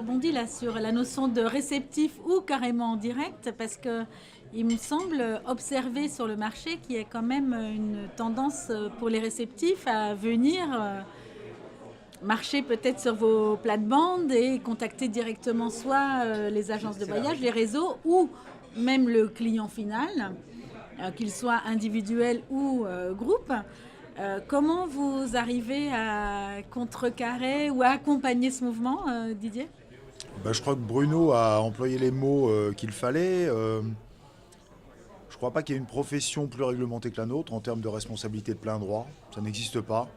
rebondis là sur la notion de réceptif ou carrément en direct, parce que il me semble observer sur le marché qu'il y a quand même une tendance pour les réceptifs à venir marcher peut-être sur vos plates-bandes et contacter directement soit les agences de voyage, les réseaux ou même le client final, qu'il soit individuel ou groupe. Comment vous arrivez à contrecarrer ou à accompagner ce mouvement, Didier? Je crois que Bruno a employé les mots qu'il fallait. Je ne crois pas qu'il y ait une profession plus réglementée que la nôtre en termes de responsabilité de plein droit. Ça n'existe pas.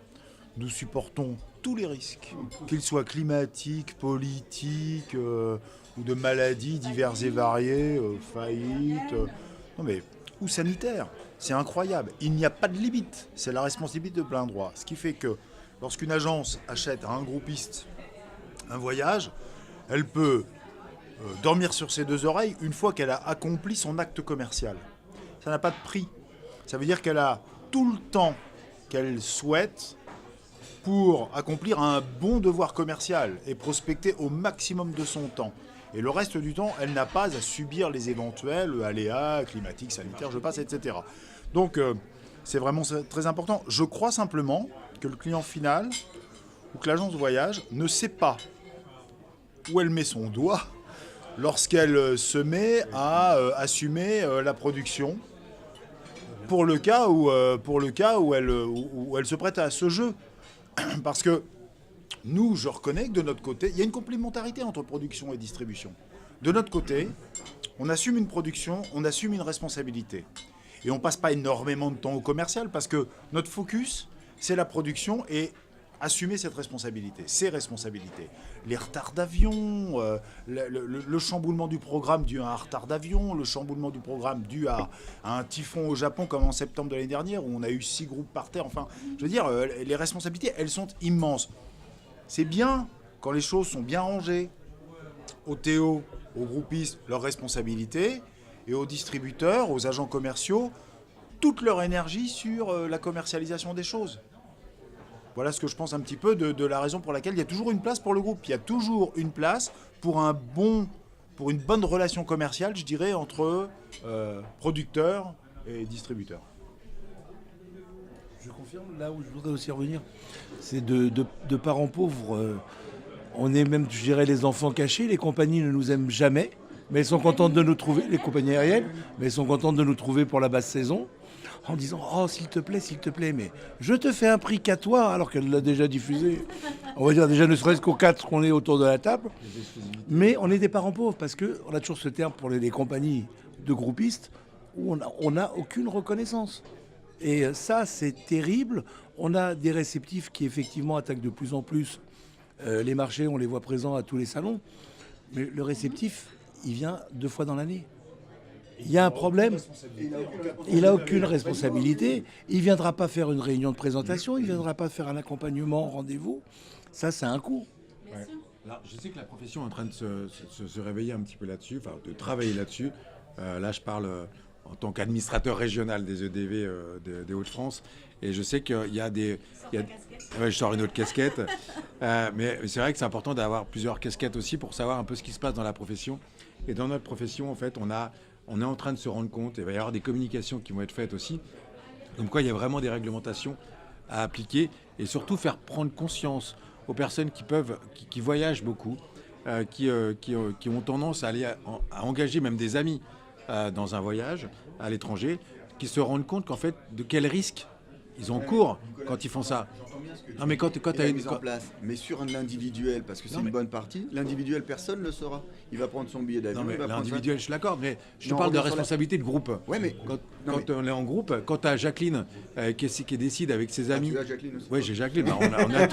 Nous supportons tous les risques, qu'ils soient climatiques, politiques ou de maladies diverses et variées, faillites, non mais, ou sanitaires. C'est incroyable. Il n'y a pas de limite. C'est la responsabilité de plein droit. Ce qui fait que lorsqu'une agence achète à un groupiste un voyage, elle peut dormir sur ses deux oreilles une fois qu'elle a accompli son acte commercial. Ça n'a pas de prix. Ça veut dire qu'elle a tout le temps qu'elle souhaite pour accomplir un bon devoir commercial et prospecter au maximum de son temps. Et le reste du temps, elle n'a pas à subir les éventuels aléas climatiques, sanitaires, je passe, etc. Donc, c'est vraiment très important. Je crois simplement que le client final ou que l'agence de voyage ne sait pas où elle met son doigt lorsqu'elle se met à assumer la production pour le cas où elle se prête à ce jeu. Parce que nous, je reconnais que de notre côté, il y a une complémentarité entre production et distribution. De notre côté, on assume une production, on assume une responsabilité. Et on ne passe pas énormément de temps au commercial parce que notre focus, c'est la production et assumer cette responsabilité, ces responsabilités. Les retards d'avion, le chamboulement du programme dû à un retard d'avion, le chamboulement du programme dû à un typhon au Japon comme en septembre de l'année dernière où on a eu 6 groupes par terre. Enfin, je veux dire, les responsabilités, elles sont immenses. C'est bien quand les choses sont bien rangées. Aux TO, aux groupistes, leurs responsabilités, et aux distributeurs, aux agents commerciaux, toute leur énergie sur la commercialisation des choses. Voilà ce que je pense un petit peu de la raison pour laquelle il y a toujours une place pour le groupe. Il y a toujours une place pour une bonne relation commerciale, je dirais, entre producteurs et distributeurs. Je confirme, là où je voudrais aussi revenir, c'est de parents pauvres. On est même, je dirais, les enfants cachés. Les compagnies ne nous aiment jamais, mais elles sont contentes de nous trouver, les compagnies aériennes, mais elles sont contentes de nous trouver pour la basse saison, en disant « Oh, s'il te plaît, mais je te fais un prix qu'à toi, alors qu'elle l'a déjà diffusé. » On va dire déjà ne serait-ce qu'aux 4 qu'on est autour de la table. Mais on est des parents pauvres, parce qu'on a toujours ce terme pour les compagnies de groupistes, où on n'a aucune reconnaissance. Et ça, c'est terrible. On a des réceptifs qui, effectivement, attaquent de plus en plus les marchés. On les voit présents à tous les salons. Mais le réceptif, il vient 2 fois dans l'année. Il y a un problème. Il n'a aucune responsabilité. Il ne viendra pas faire une réunion de présentation. Il ne viendra pas faire un accompagnement, rendez-vous. Ça, c'est un coût. Ouais. Alors, je sais que la profession est en train de se réveiller un petit peu là-dessus, enfin de travailler là-dessus. Là, je parle en tant qu'administrateur régional des EDV des Hauts-de-France. Et je sais qu'il y a des... Ouais, je sors une autre casquette. Mais c'est vrai que c'est important d'avoir plusieurs casquettes aussi pour savoir un peu ce qui se passe dans la profession. Et dans notre profession, en fait, on est en train de se rendre compte, et il va y avoir des communications qui vont être faites aussi, comme quoi il y a vraiment des réglementations à appliquer et surtout faire prendre conscience aux personnes qui voyagent beaucoup, qui ont tendance à aller à engager même des amis dans un voyage à l'étranger, qui se rendent compte qu'en fait, de quels risques ils encourent quand ils font ça. Non, mais quand tu as mis en place, mais sur un individuel, parce que c'est une bonne partie, l'individuel, personne ne le saura. Il va prendre son billet d'avion. Non, mais l'individuel, je suis d'accord, mais je te parle de responsabilité de groupe. Ouais, mais quand on est en groupe, quand tu as Jacqueline qui décide avec ses amis. Tu as Jacqueline aussi. Oui, j'ai Jacqueline. On a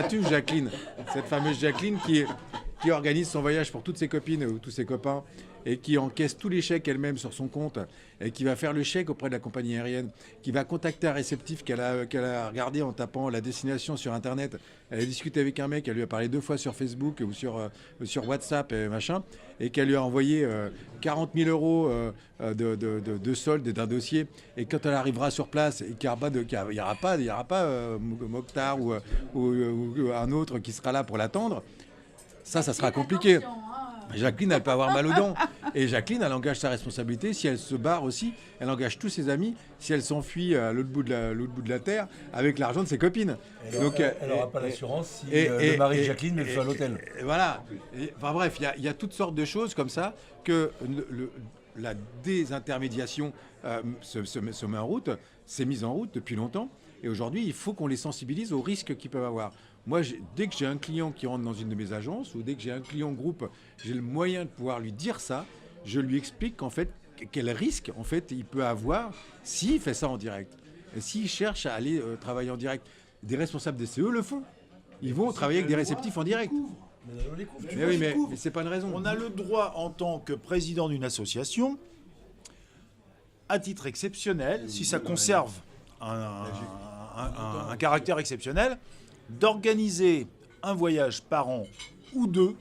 tous Jacqueline. Cette fameuse Jacqueline qui organise son voyage pour toutes ses copines ou tous ses copains et qui encaisse tous les chèques elle-même sur son compte et qui va faire le chèque auprès de la compagnie aérienne, qui va contacter un réceptif qu'elle a regardé en tapant la destination sur Internet. Elle a discuté avec un mec, elle lui a parlé 2 fois sur Facebook ou sur WhatsApp et machin, et qu'elle lui a envoyé 40 000 euros de solde d'un dossier. Et quand elle arrivera sur place et qu'il n'y aura pas Mokhtar ou un autre qui sera là pour l'attendre, ça sera compliqué. Jacqueline, elle peut avoir mal aux dents. Et Jacqueline, elle engage sa responsabilité. Si elle se barre aussi, elle engage tous ses amis. Si elle s'enfuit à l'autre bout de la terre, avec l'argent de ses copines. Elle n'aura pas l'assurance si le mari de Jacqueline met le feu à l'hôtel. Voilà. Enfin bref, il y a toutes sortes de choses comme ça que la désintermédiation se met en route, s'est mise en route depuis longtemps. Et aujourd'hui, il faut qu'on les sensibilise aux risques qu'ils peuvent avoir. Moi, dès que j'ai un client qui rentre dans une de mes agences ou dès que j'ai un client groupe, j'ai le moyen de pouvoir lui dire ça, je lui explique qu'en fait, quel risque en fait, il peut avoir s'il fait ça en direct. Et s'il cherche à aller travailler en direct. Des responsables des CE le font. Ils vont travailler avec des réceptifs en direct. Mais oui, mais c'est pas une raison. On a le droit, en tant que président d'une association, à titre exceptionnel, si ça conserve un caractère exceptionnel, d'organiser un voyage par an ou deux,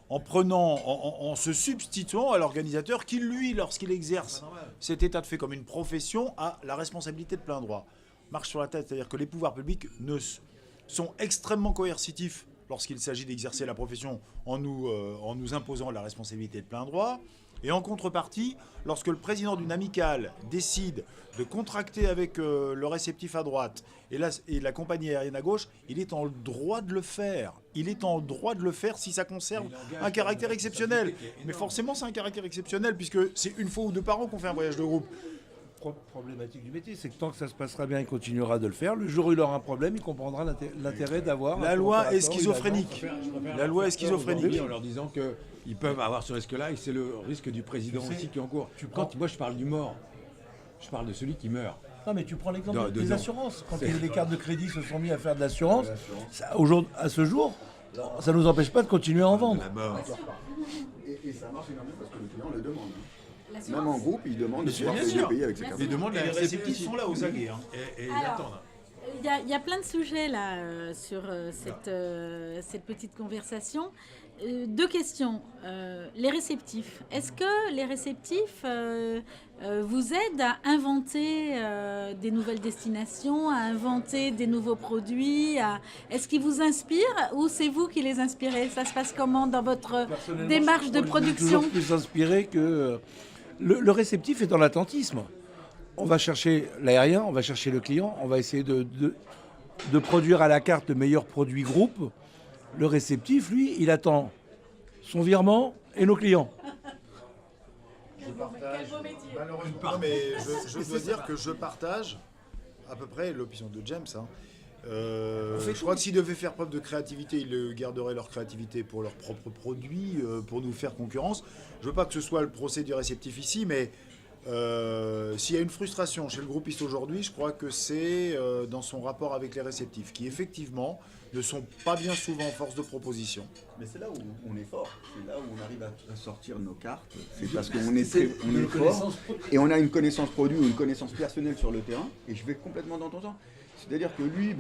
en se substituant à l'organisateur qui, lui, lorsqu'il exerce cet état de fait comme une profession, a la responsabilité de plein droit. Marche sur la tête, c'est-à-dire que les pouvoirs publics sont extrêmement coercitifs lorsqu'il s'agit d'exercer la profession en nous imposant la responsabilité de plein droit. Et en contrepartie, lorsque le président d'une amicale décide de contracter avec le réceptif à droite et la compagnie aérienne à gauche, il est en droit de le faire. Il est en droit de le faire si ça conserve un caractère exceptionnel. Mais forcément, c'est un caractère exceptionnel puisque c'est une fois ou deux par an qu'on fait un voyage de groupe. Problématique du métier, c'est que tant que ça se passera bien, il continuera de le faire. Le jour où il aura un problème, il comprendra l'intérêt d'avoir... La loi est schizophrénique. La loi est schizophrénique. En leur disant qu'ils peuvent avoir ce risque-là et c'est le risque du président aussi qui est en cours. Moi, je parle du mort. Je parle de celui qui meurt. Non, mais tu prends l'exemple des assurances. Quand les cartes de crédit se sont mis à faire de l'assurance, à ce jour, ça ne nous empêche pas de continuer à en vendre. Et ça marche énormément parce que le client le demande. Même en groupe, il demande de pouvoir se payer avec ses cartes. Les réceptifs sont là aux aguets. Et ils attendent. Il y a plein de sujets là sur cette petite conversation. Deux questions. Les réceptifs. Est-ce que les réceptifs vous aident à inventer des nouvelles destinations, à inventer des nouveaux produits Est-ce qu'ils vous inspirent ou c'est vous qui les inspirez? Ça se passe comment dans votre démarche de production? Toujours plus inspiré que... Le réceptif est dans l'attentisme. On va chercher l'aérien, on va chercher le client, on va essayer de produire à la carte le meilleur produit groupe. Le réceptif, lui, il attend son virement et nos clients. Je partage. Malheureusement, mais je dois dire que je partage à peu près l'opinion de James. Je crois que s'ils devaient faire preuve de créativité, ils garderaient leur créativité pour leurs propres produits, pour nous faire concurrence. Je ne veux pas que ce soit le procès du réceptif ici, mais s'il y a une frustration chez le groupiste aujourd'hui, je crois que c'est dans son rapport avec les réceptifs, qui effectivement ne sont pas bien souvent force de proposition. Mais c'est là où on est fort, c'est là où on arrive à sortir nos cartes, c'est parce qu'on est fort et on a une connaissance produit ou une connaissance personnelle sur le terrain, et je vais complètement dans ton sens. C'est-à-dire que lui,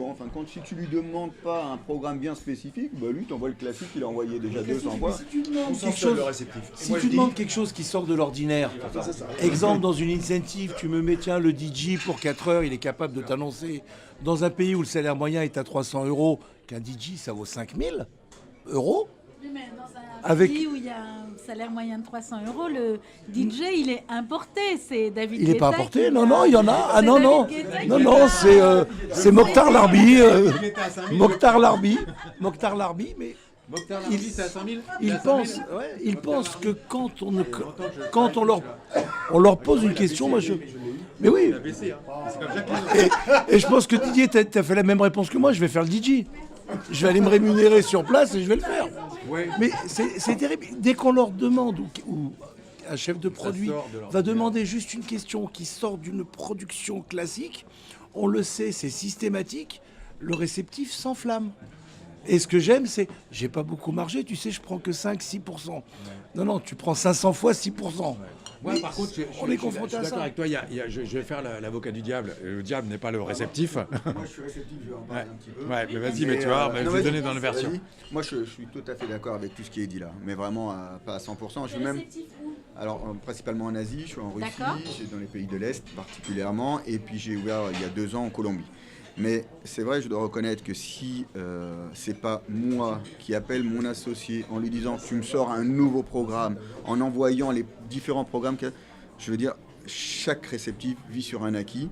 si tu lui demandes pas un programme bien spécifique, lui t'envoie le classique qu'il a envoyé déjà 200 fois. Si tu demandes quelque chose qui sort de l'ordinaire, exemple dans une incentive, tu me mets le DJ pour 4 heures, il est capable de t'annoncer dans un pays où le salaire moyen est à 300 €, qu'un DJ ça vaut 5000 €. Oui, mais dans un pays où il y a un salaire moyen de 300 €, le DJ, il est importé. C'est David Guetta. Il n'est pas importé, non, il y en a. Ah non, c'est Mokhtar Larbi. Mokhtar Larbi, mais... Mokhtar Larbi, c'est à 5000 Il pense que quand on leur pose une question, moi je... Mais oui. Et je pense que Didier, tu as fait la même réponse que moi, je vais faire le DJ. Je vais aller me rémunérer sur place et je vais le faire. Ouais. Mais c'est terrible. Dès qu'on leur demande, ou un chef de produit va demander juste une question qui sort d'une production classique, on le sait, c'est systématique, le réceptif s'enflamme. Et ce que j'aime, c'est, j'ai pas beaucoup margé, tu sais, je prends que 5-6%. Ouais. Non, tu prends 500 fois 6%. Ouais, par contre, je suis d'accord avec toi. Je vais faire l'avocat du diable. Le diable n'est pas le réceptif. Moi, je suis réceptif, je vais en parler un petit peu. Ouais, mais vas-y, mais tu vois, je vais donner dans la version. Moi, je suis tout à fait d'accord avec tout ce qui est dit là, mais vraiment pas à 100%. Je suis même, alors principalement en Asie, je suis en Russie, je suis dans les pays de l'Est particulièrement, et puis j'ai ouvert il y a 2 ans en Colombie. Mais c'est vrai, je dois reconnaître que si c'est pas moi qui appelle mon associé en lui disant tu me sors un nouveau programme, en envoyant les différents programmes, je veux dire, chaque réceptif vit sur un acquis.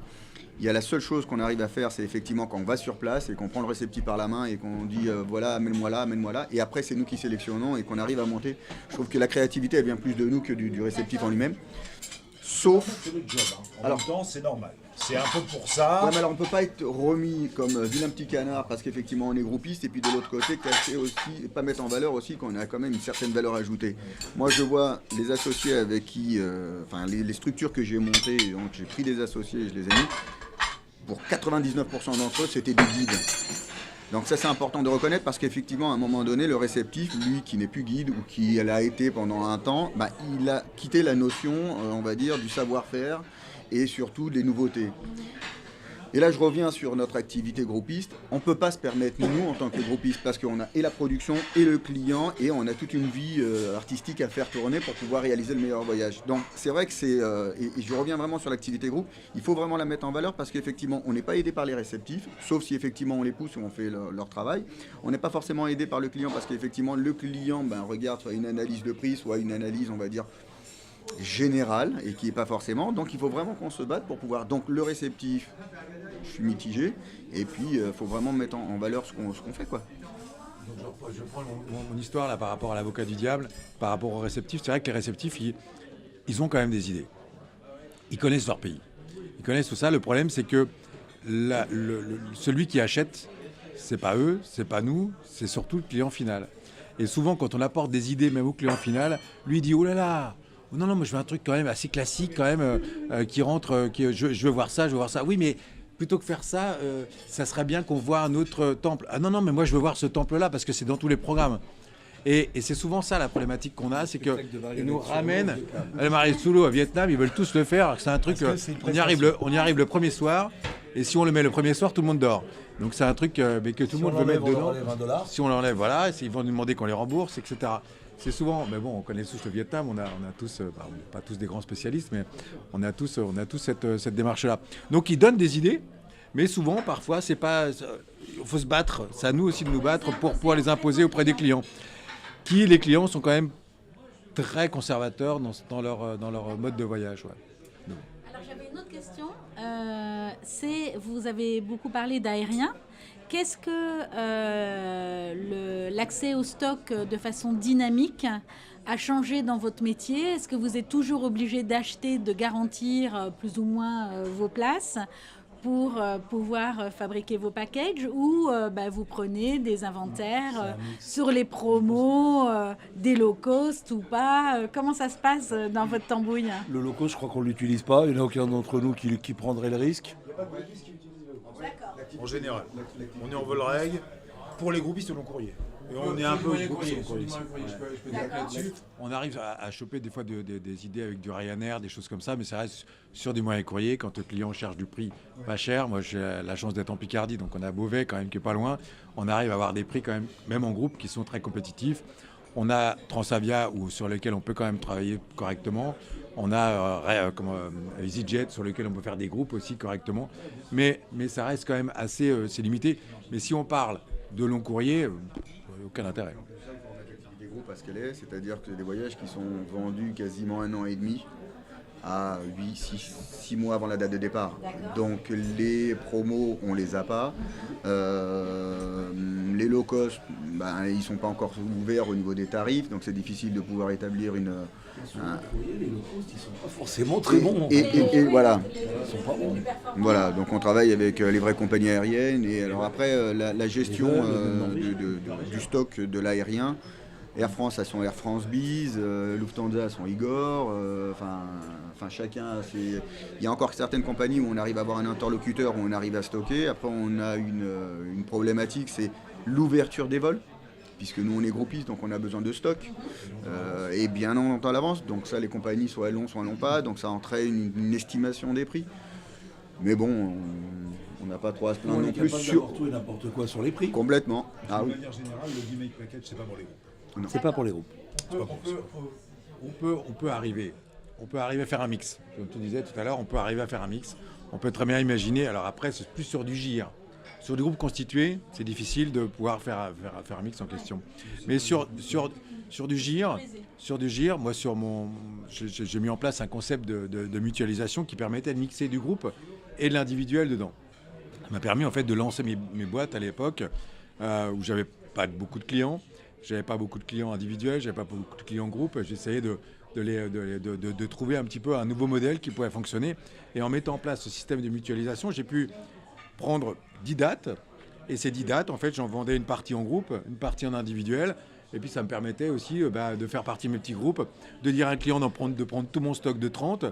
Il y a la seule chose qu'on arrive à faire, c'est effectivement quand on va sur place et qu'on prend le réceptif par la main et qu'on dit voilà, amène-moi là. Et après, c'est nous qui sélectionnons et qu'on arrive à monter. Je trouve que la créativité, elle vient plus de nous que du réceptif en lui-même. Sauf. C'est le job. En Alors, même temps, c'est normal. C'est un peu pour ça. Ouais, mais alors on peut pas être remis comme vilain petit canard parce qu'effectivement on est groupiste et puis de l'autre côté cacher aussi et pas mettre en valeur aussi qu'on a quand même une certaine valeur ajoutée. Moi je vois les associés avec qui, enfin les structures que j'ai montées, donc j'ai pris des associés et je les ai mis. Pour 99% d'entre eux c'était des guides. Donc ça c'est important de reconnaître parce qu'effectivement à un moment donné le réceptif, lui qui n'est plus guide ou qui l'a été pendant un temps, bah, il a quitté la notion on va dire du savoir-faire et surtout des nouveautés. Et là je reviens sur notre activité groupiste, on ne peut pas se permettre nous en tant que groupiste parce qu'on a et la production et le client et on a toute une vie artistique à faire tourner pour pouvoir réaliser le meilleur voyage. Donc c'est vrai que c'est, et je reviens vraiment sur l'activité groupe, il faut vraiment la mettre en valeur parce qu'effectivement on n'est pas aidé par les réceptifs, sauf si effectivement on les pousse ou on fait leur travail. On n'est pas forcément aidé par le client parce qu'effectivement le client regarde soit une analyse de prix, soit une analyse on va dire générale et qui n'est pas forcément. Donc il faut vraiment qu'on se batte pour pouvoir. Donc le réceptif, je suis mitigé. Et puis il faut vraiment mettre en valeur ce qu'on fait quoi. Donc je prends mon histoire là par rapport à l'avocat du diable, par rapport aux réceptifs. C'est vrai que les réceptifs, ils ont quand même des idées. Ils connaissent leur pays. Ils connaissent tout ça. Le problème, c'est que celui qui achète, c'est pas eux, c'est pas nous, c'est surtout le client final. Et souvent, quand on apporte des idées même au client final, lui il dit oh là là. Non, moi je veux un truc quand même assez classique, quand même, qui rentre, je veux voir ça, Oui, mais plutôt que faire ça, ça serait bien qu'on voit un autre temple. Ah non, mais moi je veux voir ce temple-là parce que c'est dans tous les programmes. Et c'est souvent ça la problématique qu'on a, c'est qu'ils nous ramènent le Marie sous l'eau à Vietnam, ils veulent tous le faire, alors que c'est un truc, on y arrive le premier soir, et si on le met le premier soir, tout le monde dort. Donc c'est un truc mais que tout le monde veut mettre dedans. Si on l'enlève, voilà, ils vont nous demander qu'on les rembourse, etc. C'est souvent, mais bon, on connaît tous le Vietnam, on a tous, pas tous des grands spécialistes, mais on a tous cette démarche-là. Donc ils donnent des idées, mais souvent, parfois, c'est pas, il faut se battre. C'est à nous aussi de nous battre pour pouvoir les imposer auprès des clients. Les clients sont quand même très conservateurs dans leur mode de voyage. Ouais. Alors j'avais une autre question. Vous avez beaucoup parlé d'aérien. Qu'est-ce que l'accès au stock de façon dynamique a changé dans votre métier? Est-ce que vous êtes toujours obligé d'acheter, de garantir plus ou moins vos places pour pouvoir fabriquer vos packages ou vous prenez des inventaires sur les promos, des low cost ou pas? Comment ça se passe dans votre tambouille? Le low cost, je crois qu'on ne l'utilise pas. Il n'y en a aucun d'entre nous qui prendrait le risque. En général, on est en vol règle pour les groupistes long courrier. Et on est un peu groupiste long courrier. Je peux dire là-dessus. On arrive à choper des fois des idées avec du Ryanair, des choses comme ça, mais ça reste sur du moyen courrier. Quand le client cherche du prix pas cher, moi j'ai la chance d'être en Picardie, donc on a Beauvais quand même qui est pas loin. On arrive à avoir des prix quand même en groupe, qui sont très compétitifs. On a Transavia sur lesquels on peut quand même travailler correctement. On a EasyJet sur lesquels on peut faire des groupes aussi correctement. Mais ça reste quand même assez c'est limité. Mais si on parle de long courrier, aucun intérêt. C'est ça qu'il faut remettre l'activité groupe à ce qu'elle est, c'est-à-dire que c'est des voyages qui sont vendus quasiment 1 an et demi à 6 mois avant la date de départ. Donc les promos, on les a pas. Les low cost, ils ne sont pas encore ouverts au niveau des tarifs, donc c'est difficile de pouvoir établir une... Les low cost, ils sont pas forcément très bons. Et voilà. Ils sont pas bons. Voilà, donc on travaille avec les vraies compagnies aériennes. Et alors après, la gestion du stock de l'aérien, Air France a son Air France Biz, Lufthansa a son Igor, enfin chacun, il y a encore certaines compagnies où on arrive à avoir un interlocuteur, où on arrive à stocker. Après on a une problématique, c'est l'ouverture des vols, puisque nous on est groupistes, donc on a besoin de stock, et bien longtemps à l'avance, donc ça les compagnies soit elles l'ont pas, donc ça entraîne une estimation des prix. Mais bon, on n'a pas trop à se plaindre non plus sur tout et n'importe quoi sur les prix. Complètement. De manière générale, le Gimmick Package, c'est pas pour les groupes. Non. C'est pas pour les groupes. On peut arriver à faire un mix. Comme tu disais tout à l'heure, on peut arriver à faire un mix. On peut très bien imaginer. Alors après, c'est plus sur du gire. Sur des groupes constitués, c'est difficile de pouvoir faire un mix en question. Mais sur du GIR, moi j'ai mis en place un concept de mutualisation qui permettait de mixer du groupe et de l'individuel dedans. Ça m'a permis en fait de lancer mes boîtes à l'époque où j'avais pas beaucoup de clients, j'avais pas beaucoup de clients individuels, j'avais pas beaucoup de clients groupes. J'essayais de trouver un petit peu un nouveau modèle qui pouvait fonctionner. Et en mettant en place ce système de mutualisation, j'ai pu prendre 10 dates. Et ces 10 dates, en fait, j'en vendais une partie en groupe, une partie en individuel. Et puis, ça me permettait aussi de faire partie de mes petits groupes, de dire à un client de prendre tout mon stock de 30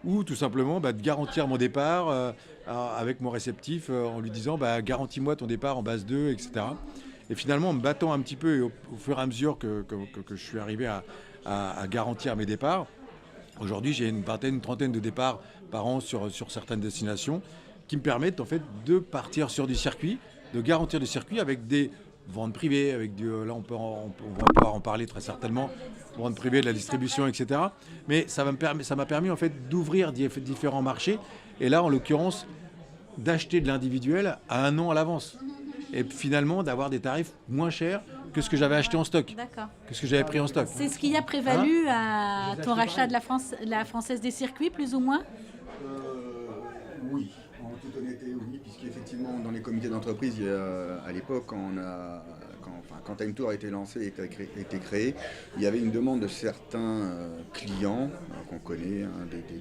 ou tout simplement de garantir mon départ avec mon réceptif en lui disant garantis-moi ton départ en base 2, etc. Et finalement, en me battant un petit peu et au fur et à mesure que je suis arrivé à garantir mes départs, aujourd'hui, j'ai une trentaine de départs par an sur certaines destinations qui me permettent en fait de partir sur du circuit, de garantir du circuit avec des ventes privées, là on va pouvoir en parler très certainement, ventes privées, de la distribution, etc. Mais ça m'a permis en fait d'ouvrir différents marchés et là en l'occurrence d'acheter de l'individuel à 1 an à l'avance et finalement d'avoir des tarifs moins chers que ce que j'avais acheté en stock, que ce que j'avais pris en stock. C'est ce qui a prévalu à ton rachat de la Française des circuits, plus ou moins? Oui, en toute honnêteté, oui, puisqu'effectivement, dans les comités d'entreprise, à l'époque, quand Time Tour a été lancé et a été créé, il y avait une demande de certains clients qu'on connaît,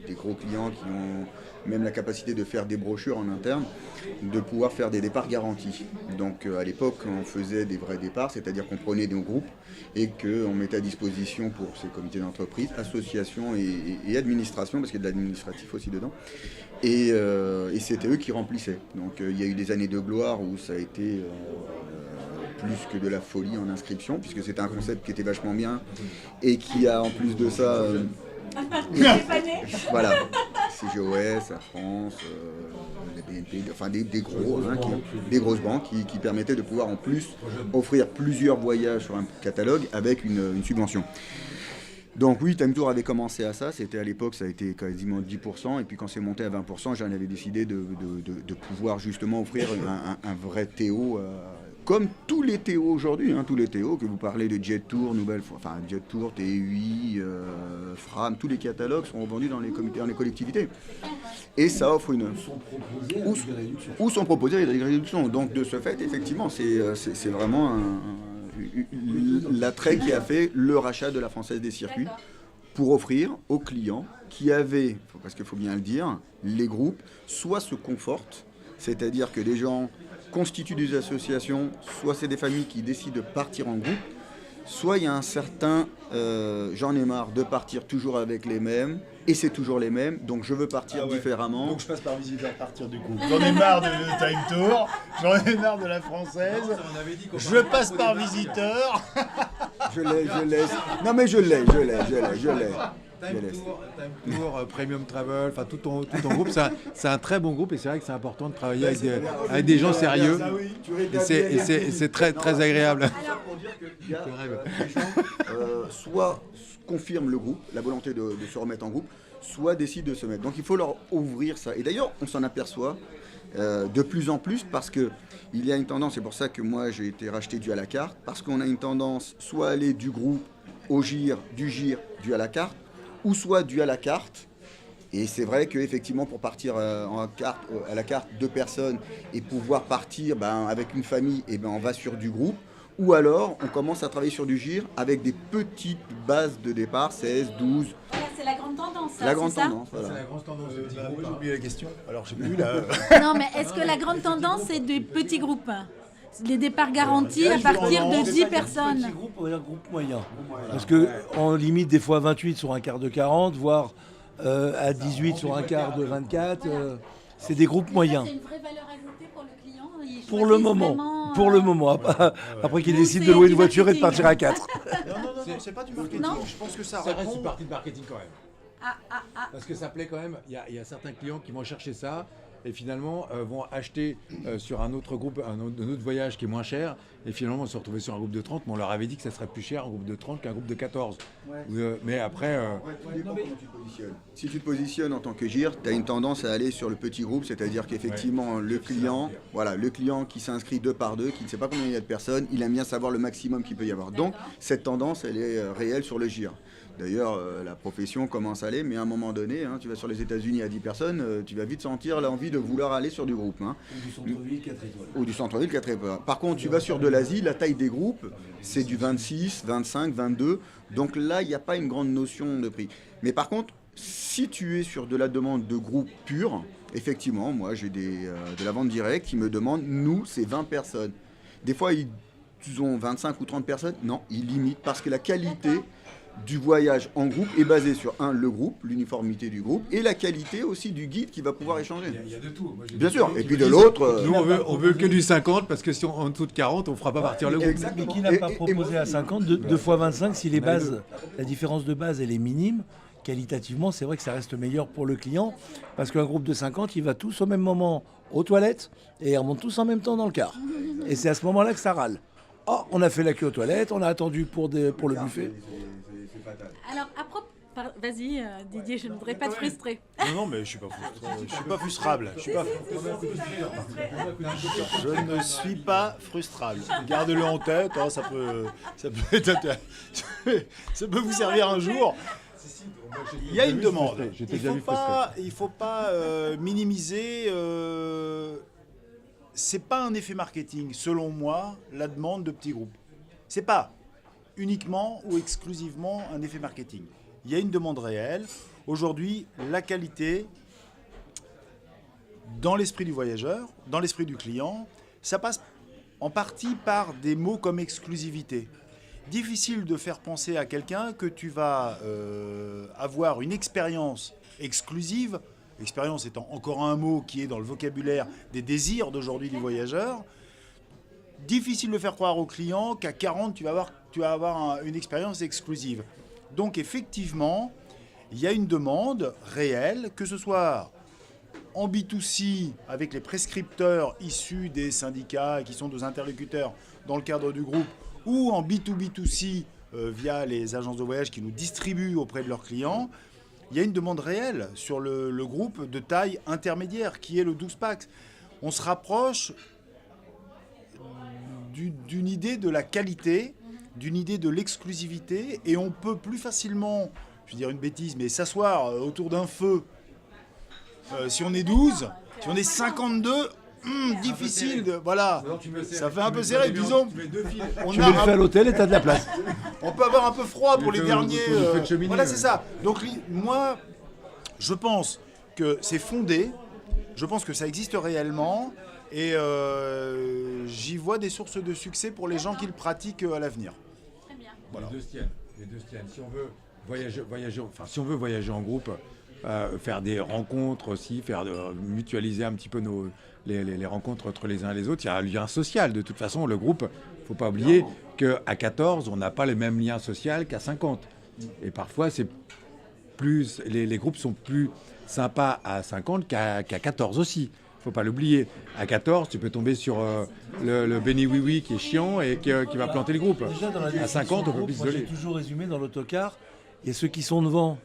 des gros clients qui ont même la capacité de faire des brochures en interne, de pouvoir faire des départs garantis. Donc à l'époque, on faisait des vrais départs, c'est-à-dire qu'on prenait nos groupes et qu'on mettait à disposition pour ces comités d'entreprise, associations et administrations, parce qu'il y a de l'administratif aussi dedans. Et c'était eux qui remplissaient. Donc il y a eu des années de gloire où ça a été plus que de la folie en inscription, puisque c'était un concept qui était vachement bien et qui a en plus de ça... voilà, CGOS, la France, la BNP, enfin des gros, des grosses banques qui permettaient de pouvoir en plus offrir plusieurs voyages sur un catalogue avec une subvention. Donc oui, Time Tour avait commencé à ça, c'était à l'époque, ça a été quasiment 10%, et puis quand c'est monté à 20%, j'en avais décidé de pouvoir justement offrir un vrai Théo, comme tous les Théo aujourd'hui, tous les Théo, que vous parlez de Jet Tour, Jet Tour, TUI, Fram, tous les catalogues sont vendus dans les comités, dans les collectivités. Et ça offre sont proposés des réductions. Donc de ce fait, effectivement, c'est vraiment l'attrait qui a fait le rachat de la Française des circuits pour offrir aux clients qui avaient, parce qu'il faut bien le dire, les groupes, soit se confortent, c'est-à-dire que des gens constituent des associations, soit c'est des familles qui décident de partir en groupe, soit il y a un certain j'en ai marre de partir toujours avec les mêmes, et c'est toujours les mêmes, donc je veux partir différemment. Donc je passe par visiteur partir du coup. J'en ai marre de Time Tour, j'en ai marre de la Française, je passe par visiteur. Je l'ai. Non mais je l'ai. Time Tour, Premium Travel, enfin tout ton groupe, c'est un très bon groupe et c'est vrai que c'est important de travailler avec des gens sérieux et c'est très très agréable. Pour dire que les gens soit confirment le groupe, la volonté de se remettre en groupe, soit décident de se mettre. Donc il faut leur ouvrir ça. Et d'ailleurs, on s'en aperçoit de plus en plus parce qu'il y a une tendance, c'est pour ça que moi j'ai été racheté du à la carte, parce qu'on a une tendance soit aller du groupe au GIR, du GIR, du à la carte, ou soit du à la carte. Et c'est vrai qu'effectivement, pour partir à la carte 2 personnes et pouvoir partir avec une famille, on va sur du groupe. Ou alors, on commence à travailler sur du GIR avec des petites bases de départ, 16, 12. C'est la grande tendance, ça, la grande c'est ça tendance, voilà. C'est la grande tendance. J'ai oublié la question, alors je sais plus là. Non, mais est-ce que la grande tendance, c'est des petits groupes? Les départs garantis à partir de 10 personnes. Petit groupe, on va dire groupe moyen. Parce qu'on limite des fois 28 sur un quart de 40, voire à 18 sur un quart de 24. C'est des groupes moyens. C'est une vraie valeur ajoutée pour le client. Pour le moment. Pour le moment. Après qu'il décide de louer une voiture et de partir à 4. Non, c'est pas du marketing. Non. Je pense que ça Ça reste répond. une partie de marketing quand même. Parce que ça plaît quand même. Il y a certains clients qui vont chercher ça. et finalement vont acheter sur un autre groupe, un autre voyage qui est moins cher, et finalement se retrouver sur un groupe de 30, mais on leur avait dit que ça serait plus cher un groupe de 30 qu'un groupe de 14. Mais après... Tout dépend comment tu te positionnes. Si tu te positionnes en tant que GIR, tu as une tendance à aller sur le petit groupe, c'est-à-dire qu'effectivement, le client qui s'inscrit 2 par 2, qui ne sait pas combien il y a de personnes, il aime bien savoir le maximum qu'il peut y avoir. Donc, cette tendance, elle est réelle sur le GIR. D'ailleurs, la profession commence à aller, mais à un moment donné, tu vas sur les États-Unis à 10 personnes, tu vas vite sentir l'envie de vouloir aller sur du groupe. Ou du centre-ville 4 étoiles. Ou du centre-ville 4 étoiles. Par contre, tu vas sur de l'Asie, la taille des groupes, c'est du 26, 25, 22. Donc là, il n'y a pas une grande notion de prix. Mais par contre, si tu es sur de la demande de groupe pur, effectivement, moi j'ai de la vente directe qui me demande, nous, c'est 20 personnes. Des fois, ils ont 25 ou 30 personnes. Non, ils limitent parce que la qualité du voyage en groupe est basé sur le groupe, l'uniformité du groupe, et la qualité aussi du guide qui va pouvoir échanger. Il y a de tout. Moi, bien sûr, et puis de l'autre... Nous, on veut que du 50, parce que si on en dessous de 40, on ne fera pas partir le groupe. Mais qui n'a pas proposé à 50, 2 fois 25, si les bases, la différence de base, elle est minime, qualitativement, c'est vrai que ça reste meilleur pour le client, parce qu'un groupe de 50, il va tous au même moment aux toilettes, et ils remontent tous en même temps dans le car. Et c'est à ce moment-là que ça râle. Oh, on a fait la queue aux toilettes, on a attendu pour le buffet. Alors, vas-y, Didier, je ne voudrais pas te frustrer. Non, mais je suis pas frustré. Je suis pas frustrable. Je ne suis pas frustrable. Garde-le en tête. Ça peut vous servir un jour. Il y a une demande. Il faut pas minimiser. C'est pas un effet marketing, selon moi, la demande de petits groupes. C'est pas uniquement ou exclusivement un effet marketing. Il y a une demande réelle. Aujourd'hui, la qualité, dans l'esprit du voyageur, dans l'esprit du client, ça passe en partie par des mots comme exclusivité. Difficile de faire penser à quelqu'un que tu vas avoir une expérience exclusive, expérience étant encore un mot qui est dans le vocabulaire des désirs d'aujourd'hui du voyageur. Difficile de faire croire au client qu'à 40, tu vas avoir une expérience exclusive. Donc effectivement, il y a une demande réelle, que ce soit en B2C avec les prescripteurs issus des syndicats qui sont nos interlocuteurs dans le cadre du groupe, ou en B2B2C via les agences de voyage qui nous distribuent auprès de leurs clients. Il y a une demande réelle sur le groupe de taille intermédiaire qui est le 12 packs. On se rapproche d'une idée de la qualité, d'une idée de l'exclusivité, et on peut plus facilement, je vais dire une bêtise, mais s'asseoir autour d'un feu. Si on est 12, si on est 52, difficile de... Voilà, ça fait un peu serré, disons. Tu mets le fais à l'hôtel et tu as de la place. On peut avoir un peu froid pour les derniers... Voilà, c'est ça. Donc moi, je pense que c'est fondé, je pense que ça existe réellement, et j'y vois des sources de succès pour les gens qui le pratiquent à l'avenir. Très bien. Voilà. Les deux se tiennent. Si on veut voyager en groupe, faire des rencontres aussi, mutualiser un petit peu les rencontres entre les uns et les autres, il y a un lien social. De toute façon, le groupe, il ne faut pas oublier qu'à 14, on n'a pas les mêmes liens sociaux qu'à 50. Et parfois, les groupes sont plus sympas à 50 qu'à 14 aussi. Il ne faut pas l'oublier. À 14, tu peux tomber sur le béni oui-oui qui est chiant et qui va planter le groupe. Déjà, dans la à 50, on peut plus moi, isoler. j'ai toujours résumé dans l'autocar, il y a ceux qui sont devant,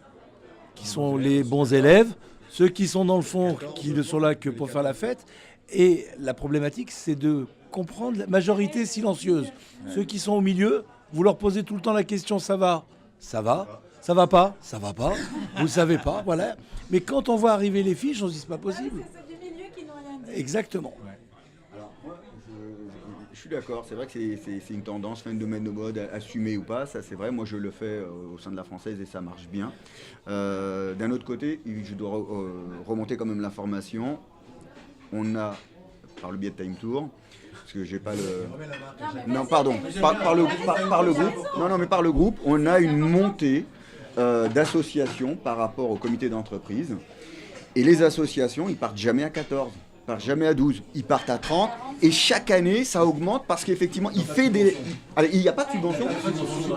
qui sont les bons élèves, ceux qui sont dans le fond, qui ne sont là que pour faire la fête. Et la problématique, c'est de comprendre la majorité silencieuse. Ceux qui sont au milieu, vous leur posez tout le temps la question, ça va, ça va, ça va pas, vous ne savez pas, voilà. Mais quand on voit arriver les fiches, on se dit, c'est pas possible. C'est ceux du milieu qui n'ont rien dit. Exactement. Alors, moi, je suis d'accord, c'est vrai que c'est une tendance, un domaine de mode, assumé ou pas, ça c'est vrai, moi je le fais au sein de la Française et ça marche bien. D'un autre côté, je dois remonter quand même l'information. On a, par le biais de Time Tour, parce que j'ai pas le... Non, pardon, par le groupe, mais par le groupe, on a une montée d'associations par rapport au comité d'entreprise. Et les associations, ils partent jamais à 14. Ils partent jamais à 12, ils partent à 30 et chaque année ça augmente parce qu'effectivement il n'y a pas de subvention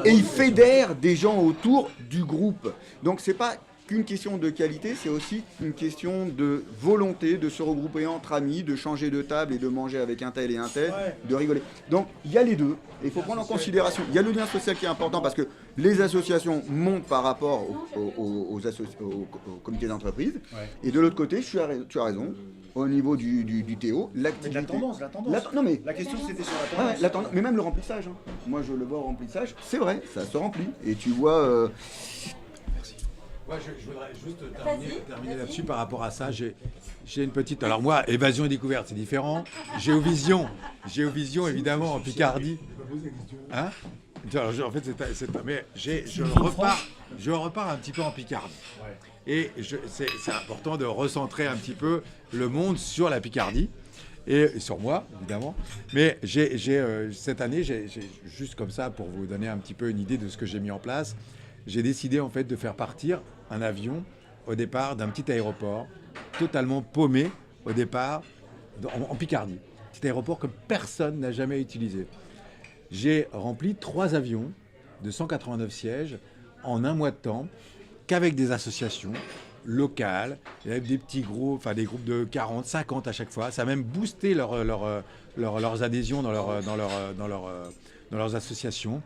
et il fédère des gens autour du groupe. Donc c'est pas qu'une question de qualité, c'est aussi une question de volonté de se regrouper entre amis, de changer de table et de manger avec un tel et un tel, de rigoler. Donc il y a les deux, et il faut prendre en considération. Il y a le lien social qui est important parce que les associations montent par rapport au comité d'entreprise, et de l'autre côté, tu as raison, au niveau du Théo, l'activité... La tendance. Non, mais... La question c'était sur la tendance. Mais même le remplissage, hein. Moi je le vois au remplissage, c'est vrai, ça se remplit. Et tu vois... Ouais, je voudrais juste terminer là-dessus par rapport à ça. J'ai une petite... Alors moi, évasion et découverte, c'est différent. Géovision, évidemment, en Picardie. Hein? En fait, mais je repars un petit peu en Picardie. Et c'est important de recentrer un petit peu le monde sur la Picardie. Et sur moi, évidemment. Mais cette année, juste comme ça, pour vous donner un petit peu une idée de ce que j'ai mis en place, j'ai décidé en fait de faire partir un avion au départ d'un petit aéroport totalement paumé au départ en Picardie. Petit aéroport que personne n'a jamais utilisé. J'ai rempli 3 avions de 189 sièges en un mois de temps qu'avec des associations locales, avec des petits groupes, enfin des groupes de 40, 50 à chaque fois. Ça a même boosté leurs adhésions dans leurs associations.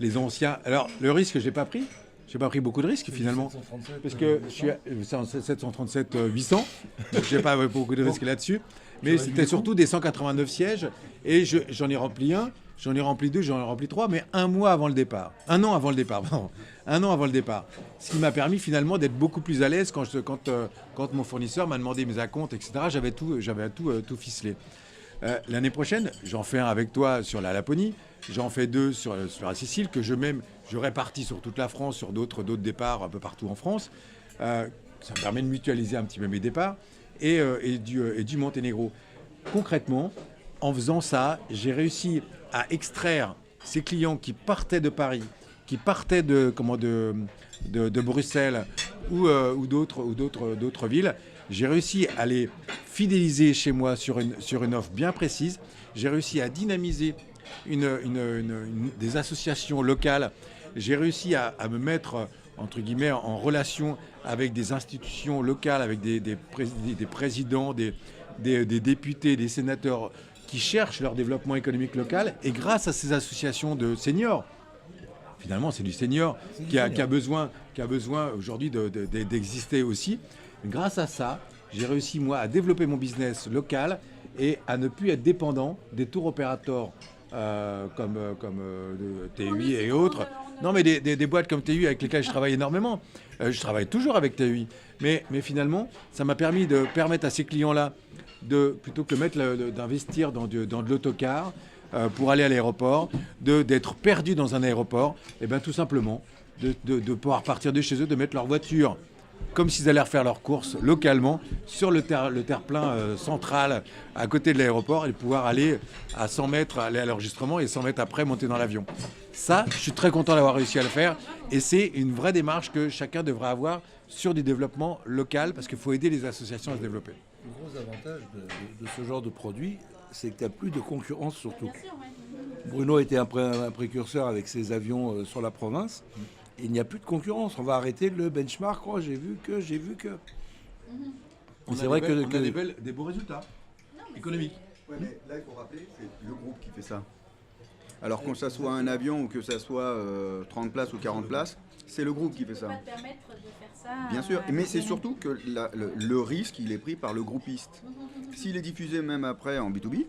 Les anciens. Alors, le risque, je n'ai pas pris. Je n'ai pas pris beaucoup de risques finalement. 737, parce que je suis en 737 800. Je n'ai pas beaucoup de risques là-dessus. Mais c'était surtout des 189 sièges. Et j'en ai rempli un, j'en ai rempli 2, j'en ai rempli 3, mais un an avant le départ. Pardon. Un an avant le départ. Ce qui m'a permis finalement d'être beaucoup plus à l'aise quand mon fournisseur m'a demandé mes acomptes, etc. J'avais tout ficelé. L'année prochaine, j'en fais un avec toi sur la Laponie. J'en fais 2 sur la Sicile que je répartis sur toute la France, sur d'autres départs un peu partout en France. Ça me permet de mutualiser un petit peu mes départs et du Monténégro. Concrètement, en faisant ça, j'ai réussi à extraire ces clients qui partaient de Paris, qui partaient de Bruxelles ou d'autres villes. J'ai réussi à les fidéliser chez moi sur une offre bien précise. J'ai réussi à dynamiser des associations locales. J'ai réussi à me mettre, entre guillemets, en relation avec des institutions locales, avec des présidents, des députés, des sénateurs qui cherchent leur développement économique local. Et grâce à ces associations de seniors, finalement, c'est du senior qui a besoin aujourd'hui d'exister aussi. Grâce à ça, j'ai réussi, moi, à développer mon business local et à ne plus être dépendant des tours opérateurs comme TUI et autres. Non, mais des boîtes comme TUI avec lesquelles je travaille énormément. Je travaille toujours avec TUI. Mais finalement, ça m'a permis de permettre à ces clients-là, plutôt que d'investir dans de l'autocar pour aller à l'aéroport, d'être perdus dans un aéroport, et bien tout simplement de pouvoir partir de chez eux, de mettre leur voiture comme s'ils allaient refaire leurs courses localement sur le terre-plein central à côté de l'aéroport et pouvoir aller à 100 mètres, aller à l'enregistrement et 100 mètres après monter dans l'avion. Ça, je suis très content d'avoir réussi à le faire et c'est une vraie démarche que chacun devrait avoir sur du développement local parce qu'il faut aider les associations à se développer. Le gros avantage de ce genre de produit, c'est que tu n'as plus de concurrence surtout. Bruno était un précurseur avec ses avions sur la province. Il n'y a plus de concurrence. On va arrêter le benchmark. Oh, j'ai vu que. C'est vrai qu'on a des beaux résultats économiques. Ouais, mais là, il faut rappeler, c'est le groupe qui fait ça. Alors que ça soit un avion ou que ça soit 30 places ou 40 places, c'est le groupe qui fait ça. Ça va te permettre de faire ça. Bien sûr, mais c'est surtout que le risque, il est pris par le groupiste. S'il est diffusé même après en B2B,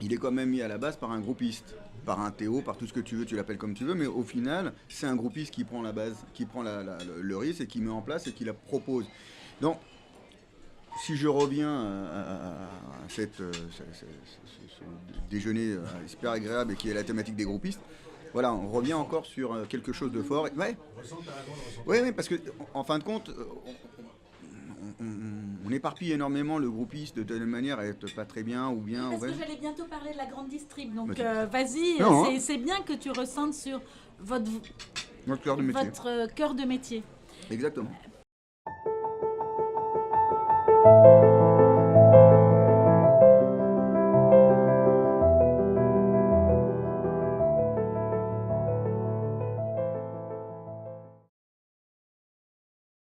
il est quand même mis à la base par un groupiste. Par un Théo, par tout ce que tu veux, tu l'appelles comme tu veux, mais au final, c'est un groupiste qui prend la base, qui prend le risque et qui met en place et qui la propose. Donc, si je reviens à ce déjeuner super agréable et qui est la thématique des groupistes, voilà, on revient encore sur quelque chose de fort. Ouais, parce que en fin de compte, on éparpille énormément le groupiste de telle manière à être pas très bien ou bien. Parce que j'allais bientôt parler de la grande distrib, donc vas-y, c'est bien que tu ressentes sur votre cœur de métier. Votre cœur de métier. Exactement.